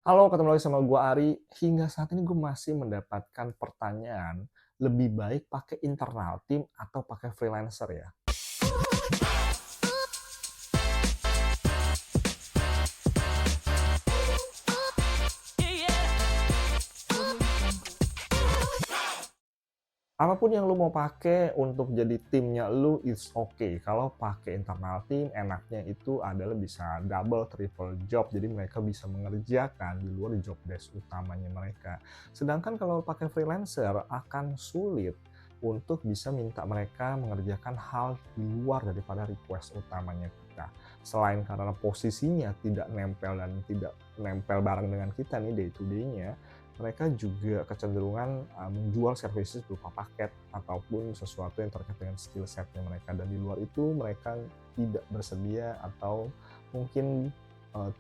Halo, ketemu lagi sama gua Ari. Hingga saat ini gue masih mendapatkan pertanyaan, lebih baik pakai internal team atau pakai freelancer ya? Apapun yang lu mau pakai untuk jadi timnya lu, it's okay. Kalau pakai internal team, enaknya itu adalah bisa double, triple job. Jadi mereka bisa mengerjakan di luar job desk utamanya mereka. Sedangkan kalau pakai freelancer, akan sulit untuk bisa minta mereka mengerjakan hal di luar daripada request utamanya kita. Selain karena posisinya tidak nempel dan tidak nempel bareng dengan kita nih day to day-nya, mereka juga kecenderungan menjual services berupa paket ataupun sesuatu yang terkait dengan skill setnya mereka, dan di luar itu mereka tidak bersedia atau mungkin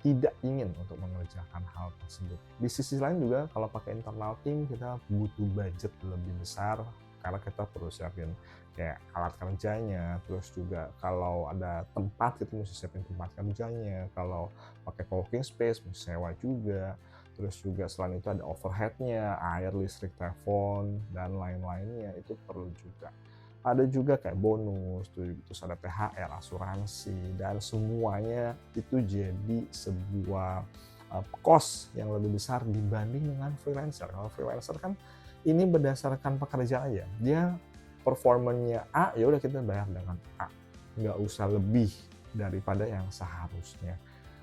tidak ingin untuk mengerjakan hal tersebut. Di sisi lain juga kalau pakai internal team kita butuh budget lebih besar karena kita perlu siapin kayak alat kerjanya, terus juga kalau ada tempat kita mesti siapin tempat kerjanya, kalau pakai co-working space mesti sewa juga. Terus juga selain itu ada overhead-nya, air, listrik, telepon, dan lain-lainnya, itu perlu juga. Ada juga kayak bonus, terus ada THR, asuransi, dan semuanya itu jadi sebuah cost yang lebih besar dibanding dengan freelancer. Kalau freelancer kan ini berdasarkan pekerjaan aja. Dia performanya A, ya udah kita bayar dengan A. Nggak usah lebih daripada yang seharusnya.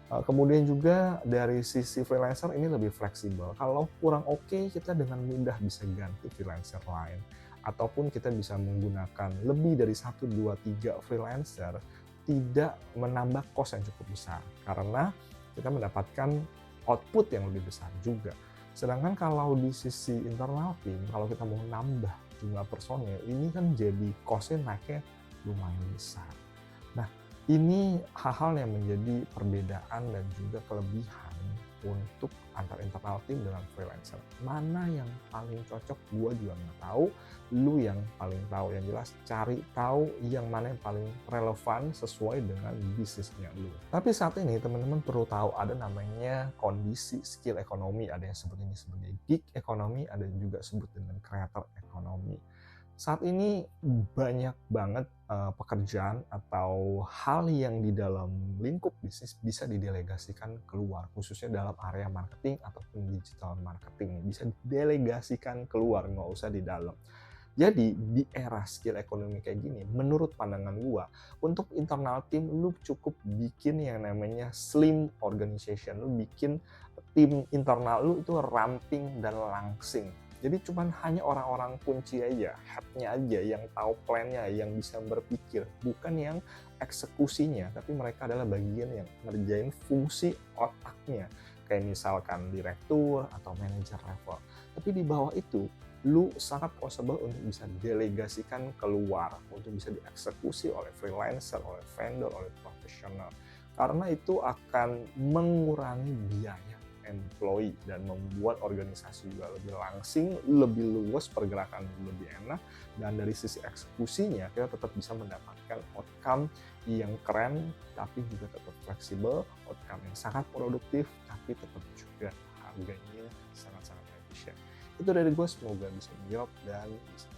Kemudian juga dari sisi freelancer ini lebih fleksibel. Kalau kurang oke, kita dengan mudah bisa ganti freelancer lain. Ataupun kita bisa menggunakan lebih dari 1, 2, 3 freelancer, tidak menambah cost yang cukup besar. Karena kita mendapatkan output yang lebih besar juga. Sedangkan kalau di sisi internal team, kalau kita mau nambah jumlah personel, ini kan jadi cost-nya naiknya lumayan besar. Nah, ini hal-hal yang menjadi perbedaan dan juga kelebihan untuk antar internal team dengan freelancer. Mana yang paling cocok, gua juga nggak tahu. Lu yang paling tahu. Yang jelas cari tahu yang mana yang paling relevan sesuai dengan bisnisnya lu. Tapi saat ini teman-teman perlu tahu ada namanya kondisi skill ekonomi. Ada yang sebut ini sebagai gig ekonomi, ada juga sebut dengan creator ekonomi. Saat ini banyak banget pekerjaan atau hal yang di dalam lingkup bisnis bisa didelegasikan keluar, khususnya dalam area marketing ataupun digital marketing. Bisa didelegasikan keluar, nggak usah di dalam. Jadi di era skill ekonomi kayak gini, menurut pandangan gua, untuk internal team lu cukup bikin yang namanya slim organization. Lu bikin tim internal lu itu ramping dan langsing. Jadi cuman hanya orang-orang kunci aja, head-nya aja yang tahu plan-nya, yang bisa berpikir, bukan yang eksekusinya, tapi mereka adalah bagian yang ngerjain fungsi otaknya, kayak misalkan direktur atau manager level. Tapi di bawah itu, lu sangat possible untuk bisa delegasikan keluar, untuk bisa dieksekusi oleh freelancer, oleh vendor, oleh profesional. Karena itu akan mengurangi biaya employee dan membuat organisasi juga lebih langsing, lebih luas, pergerakan lebih enak, dan dari sisi eksekusinya kita tetap bisa mendapatkan outcome yang keren tapi juga tetap fleksibel, outcome yang sangat produktif tapi tetap juga harganya sangat-sangat efisien. Itu dari gue, semoga bisa menjawab dan bisa